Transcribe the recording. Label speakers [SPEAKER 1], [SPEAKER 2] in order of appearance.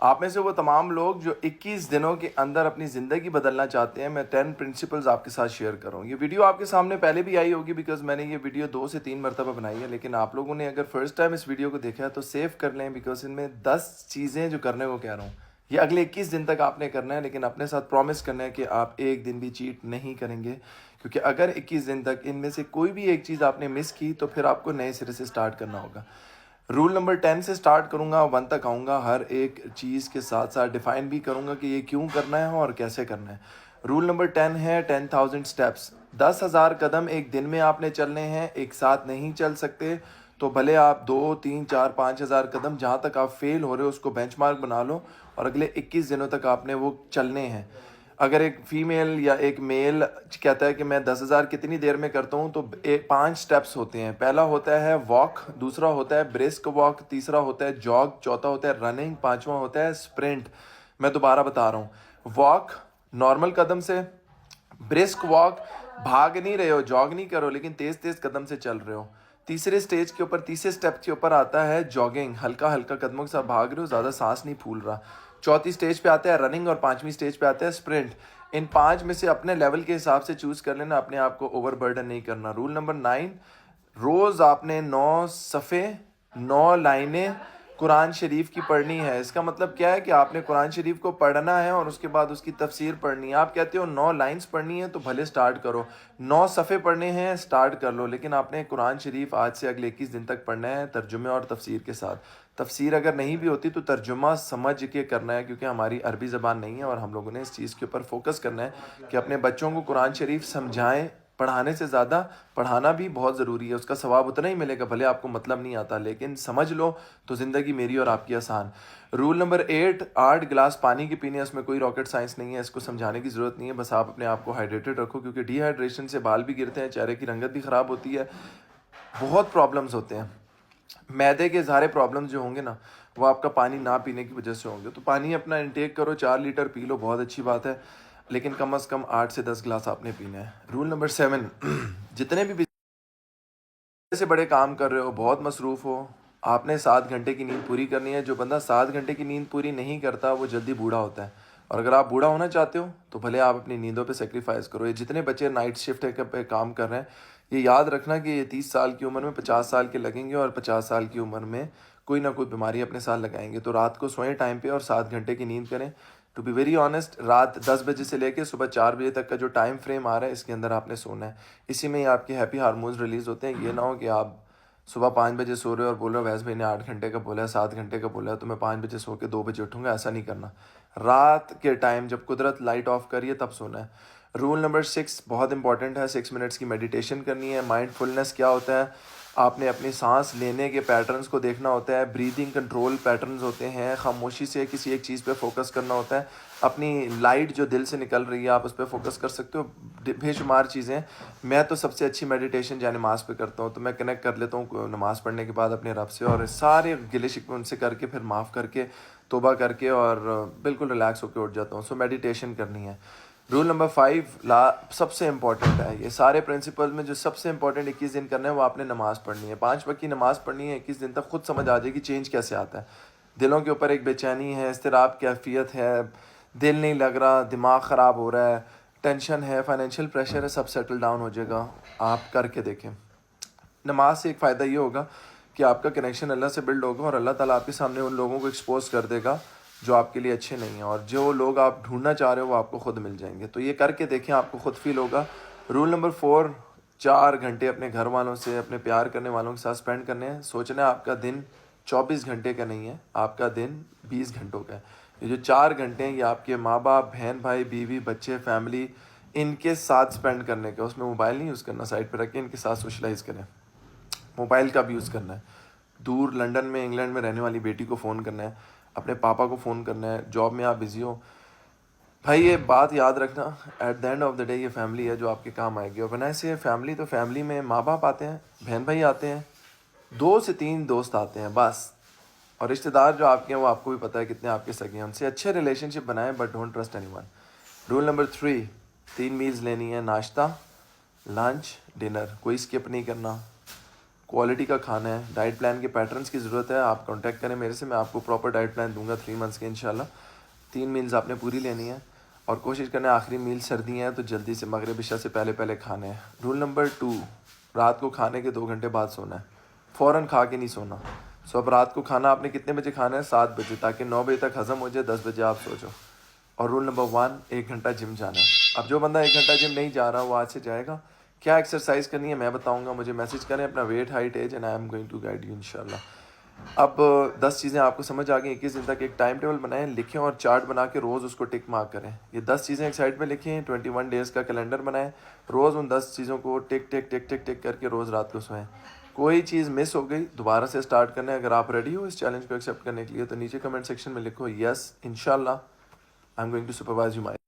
[SPEAKER 1] آپ میں سے وہ تمام لوگ جو 21 دنوں کے اندر اپنی زندگی بدلنا چاہتے ہیں، میں 10 پرنسپلز آپ کے ساتھ شیئر کروں. یہ ویڈیو آپ کے سامنے پہلے بھی آئی ہوگی بیکاز میں نے یہ ویڈیو 2 سے 3 مرتبہ بنائی ہے، لیکن آپ لوگوں نے اگر فرسٹ ٹائم اس ویڈیو کو دیکھا ہے تو سیو کر لیں بیکاز ان میں 10 چیزیں جو کرنے کو کہہ رہا ہوں یہ اگلے 21 دن تک آپ نے کرنا ہے، لیکن اپنے ساتھ پرومس کرنا ہے کہ آپ ایک دن بھی چیٹ نہیں کریں گے، کیونکہ اگر 21 دن تک ان میں سے کوئی بھی ایک چیز آپ نے مس کی تو پھر آپ کو نئے سرے سے سٹارٹ کرنا ہوگا. رول نمبر 10 سے سٹارٹ کروں گا، 1 تک آؤں گا، ہر ایک چیز کے ساتھ ساتھ ڈیفائن بھی کروں گا کہ یہ کیوں کرنا ہے اور کیسے کرنا ہے. رول نمبر 10 ہے 10,000 سٹیپس. 10,000 قدم ایک دن میں آپ نے چلنے ہیں، ایک ساتھ نہیں چل سکتے. تو بھلے آپ 2 3 4 5,000 قدم جہاں تک آپ فیل ہو رہے ہو اس کو بینچ مارک بنا لو اور اگلے 21 دنوں تک آپ نے وہ چلنے ہیں. اگر ایک فیمیل یا ایک میل کہتا ہے کہ میں 10,000 کتنی دیر میں کرتا ہوں تو 5 سٹیپس ہوتے ہیں. پہلا ہوتا ہے واک، دوسرا ہوتا ہے برسک واک، تیسرا ہوتا ہے جاگ، چوتھا ہوتا ہے رننگ، پانچواں ہوتا ہے اسپرنٹ. میں دوبارہ بتا رہا ہوں، واک نارمل قدم سے، برسک واک بھاگ نہیں رہے ہو، جاگ نہیں کرو لیکن تیز تیز قدم سے چل رہے ہو. تیسرے سٹیپ کے اوپر آتا ہے جاگنگ، ہلکا ہلکا قدموں کے ساتھ بھاگ رہے ہو، زیادہ سانس نہیں پھول رہا. چوتھی سٹیج پہ آتا ہے رننگ اور 5ویں سٹیج پہ آتا ہے اسپرنٹ. ان 5 میں سے اپنے لیول کے حساب سے چوز کر لینا، اپنے آپ کو اوور برڈن نہیں کرنا. رول نمبر 9، روز آپ نے 9 صفحے 9 لائنیں قرآن شریف کی پڑھنی ہے. اس کا مطلب کیا ہے کہ آپ نے قرآن شریف کو پڑھنا ہے اور اس کے بعد اس کی تفسیر پڑھنی ہے. آپ کہتے ہو 9 لائنز پڑھنی ہے تو بھلے سٹارٹ کرو، 9 صفحے پڑھنے ہیں سٹارٹ کر لو، لیکن آپ نے قرآن شریف آج سے اگلے 21 دن تک پڑھنا ہے ترجمے اور تفسیر کے ساتھ. تفسیر اگر نہیں بھی ہوتی تو ترجمہ سمجھ کے کرنا ہے، کیونکہ ہماری عربی زبان نہیں ہے اور ہم لوگوں نے اس چیز کے اوپر فوکس کرنا ہے کہ اپنے بچوں کو قرآن شریف سمجھائیں. پڑھانے سے زیادہ پڑھانا بھی بہت ضروری ہے، اس کا ثواب اتنا ہی ملے گا بھلے آپ کو مطلب نہیں آتا، لیکن سمجھ لو تو زندگی میری اور آپ کی آسان. رول نمبر 8، 8 گلاس پانی کے پینے. اس میں کوئی راکٹ سائنس نہیں ہے، اس کو سمجھانے کی ضرورت نہیں ہے، بس آپ اپنے آپ کو ہائیڈریٹڈ رکھو، کیونکہ ڈی ہائیڈریشن سے بال بھی گرتے ہیں، چہرے کی رنگت بھی خراب ہوتی ہے، بہت پرابلمز ہوتے ہیں. معدے کے سارے پرابلمز جو ہوں گے نا وہ آپ کا پانی نہ پینے کی وجہ سے ہوں گے. تو پانی اپنا انٹیک کرو، 4 لیٹر پی لو، بہت اچھی بات ہے، لیکن کم از کم 8 سے 10 گلاس آپ نے پینا ہے. رول نمبر 7، جتنے بھی سے بڑے کام کر رہے ہو، بہت مصروف ہو، آپ نے 7 گھنٹے کی نیند پوری کرنی ہے. جو بندہ 7 گھنٹے کی نیند پوری نہیں کرتا وہ جلدی بوڑھا ہوتا ہے، اور اگر آپ بوڑھا ہونا چاہتے ہو تو بھلے آپ اپنی نیندوں پہ سیکریفائز کرو. یہ جتنے بچے نائٹ شفٹ پہ کام کر رہے ہیں، یہ یاد رکھنا کہ یہ 30 سال کی عمر میں 50 سال کے لگیں گے، اور 50 سال کی عمر میں کوئی نہ کوئی بیماری اپنے ساتھ لگائیں گے. تو رات کو سوئیں ٹائم پہ اور 7 گھنٹے کی نیند کریں. ٹو بی ویری آنیسٹ، رات 10 بجے سے لے کے صبح 4 بجے تک کا جو ٹائم فریم آ رہا ہے اس کے اندر آپ نے سونا ہے. اسی میں ہی آپ کے ہیپی ہارمونز ریلیز ہوتے ہیں. یہ نہ ہو کہ آپ صبح 5 بجے سو رہے ہو اور بول رہے ہو ویس بھائی نے 8 گھنٹے کا بولا ہے، 7 گھنٹے کا بولا ہے، تو میں 5 بجے سو کے 2 بجے اٹھوں گا. ایسا نہیں کرنا، رات کے ٹائم جب قدرت لائٹ آف کریے تب سونا ہے. رول نمبر 6 بہت امپورٹنٹ ہے، 6 منٹس کی میڈیٹیشن کرنی ہے. مائنڈ فلنس کیا ہوتا ہے؟ آپ نے اپنی سانس لینے کے پیٹرنز کو دیکھنا ہوتا ہے، بریدنگ کنٹرول پیٹرنز ہوتے ہیں، خاموشی سے کسی ایک چیز پہ فوکس کرنا ہوتا ہے. اپنی لائٹ جو دل سے نکل رہی ہے آپ اس پہ فوکس کر سکتے ہو. بے شمار چیزیں. میں تو سب سے اچھی میڈیٹیشن جائے نماز پہ کرتا ہوں، تو میں کنیکٹ کر لیتا ہوں نماز پڑھنے کے بعد اپنے رب سے، اور سارے گلے شکوے ان سے کر کے پھر معاف کر کے توبہ کر کے اور بالکل ریلیکس ہو کے اٹھ جاتا ہوں. سو میڈیٹیشن کرنی ہے. رول نمبر 5 سب سے امپورٹنٹ ہے. یہ سارے پرنسپل میں جو سب سے امپورٹنٹ 21 دن کرنا ہے وہ آپ نے نماز پڑھنی ہے. 5 وقت کی نماز پڑھنی ہے. 21 دن تک خود سمجھ آ جائے گی چینج کیسے آتا ہے. دلوں کے اوپر ایک بے چینی ہے، اضطراب کیفیت ہے، دل نہیں لگ رہا، دماغ خراب ہو رہا ہے، ٹینشن ہے، فائنینشیل پریشر ہے، سب سیٹل ڈاؤن ہو جائے گا. آپ کر کے دیکھیں. نماز سے ایک فائدہ یہ ہوگا کہ آپ کا کنیکشن اللہ سے بلڈ ہوگا، اور اللہ تعالیٰ آپ کے سامنے ان لوگوں کو ایکسپوز کر دے گا جو آپ کے لیے اچھے نہیں ہیں، اور جو لوگ آپ ڈھونڈنا چاہ رہے ہو وہ آپ کو خود مل جائیں گے. تو یہ کر کے دیکھیں، آپ کو خود فیل ہوگا. رول نمبر 4، 4 گھنٹے اپنے گھر والوں سے، اپنے پیار کرنے والوں کے ساتھ اسپینڈ کرنے ہیں. سوچنا ہے آپ کا دن 24 گھنٹے کا نہیں ہے، آپ کا دن 20 گھنٹوں کا ہے. یہ جو 4 گھنٹے ہیں یہ آپ کے ماں باپ، بہن بھائی، بیوی، بچے، فیملی، ان کے ساتھ اسپینڈ کرنے کا. اس میں موبائل نہیں یوز کرنا، سائڈ پہ رکھ کے ان کے ساتھ سوشلائز کریں. موبائل کا بھی یوز کرنا ہے. دور لنڈن میں، انگلینڈ میں رہنے والی بیٹی کو فون کرنا ہے، اپنے پاپا کو فون کرنا ہے. جاب میں آپ بزی ہو، بھائی یہ بات یاد رکھنا، at the end of the day یہ فیملی ہے جو آپ کے کام آئے گی. اور بنا سے فیملی تو فیملی میں ماں باپ آتے ہیں، بہن بھائی آتے ہیں، 2 سے 3 دوست آتے ہیں بس. اور رشتہ دار جو آپ کے ہیں وہ آپ کو بھی پتہ ہے کتنے آپ کے سگے ہیں، ان سے اچھے ریلیشن شپ بنائیں، but don't trust anyone. Rule number 3، 3 meals لینی ہے، ناشتہ، لنچ، ڈنر. کوئی اسکپ نہیں کرنا، کوالٹی کا کھانا ہے. ڈائٹ پلان کے پیٹرنس کی ضرورت ہے, آپ کانٹیکٹ کریں میرے سے, میں آپ کو پراپر ڈائٹ پلان دوں گا 3 منتھس کے انشاءاللہ. 3 میلز آپ نے پوری لینی ہے اور کوشش کرنا ہے آخری میل سردیاں ہیں تو جلدی سے مغرب عشاء سے پہلے کھانے ہیں. رول نمبر 2, رات کو کھانے کے 2 گھنٹے بعد سونا ہے, فوراً کھا کے نہیں سونا. سو اب رات کو کھانا آپ نے کتنے بجے کھانا ہے؟ 7 بجے, تاکہ 9 بجے تک ہضم ہو جائے, 10 بجے آپ سو جاؤ. اور رول نمبر 1, 1 گھنٹہ جم جانا ہے. اب جو بندہ 1 گھنٹہ جم نہیں جا رہا وہ آج سے جائے گا. کیا ایکسرسائز کرنی ہے میں بتاؤں گا, مجھے میسج کریں اپنا weight, height, age, and I am going to guide you انشاءاللہ. اب 10 چیزیں آپ کو سمجھ آ گئی. 21 دن تک ایک ٹائم ٹیبل بنائیں, لکھیں اور چارٹ بنا کے روز اس کو ٹک مارک کریں. یہ 10 چیزیں ایک سائڈ پہ لکھیں, 21 ڈیز کا کیلنڈر بنائیں, روز ان 10 چیزوں کو ٹک ٹک ٹک ٹک ٹک کر کے روز رات کو سوئیں. کوئی چیز مس ہو گئی دوبارہ سے اسٹارٹ کرنا ہے. اگر آپ ریڈی ہو اس چیلنج کو ایکسیپٹ کرنے کے لیے تو نیچے کمنٹ سیکشن میں لکھو یس انشاءاللہ I am going to supervise you my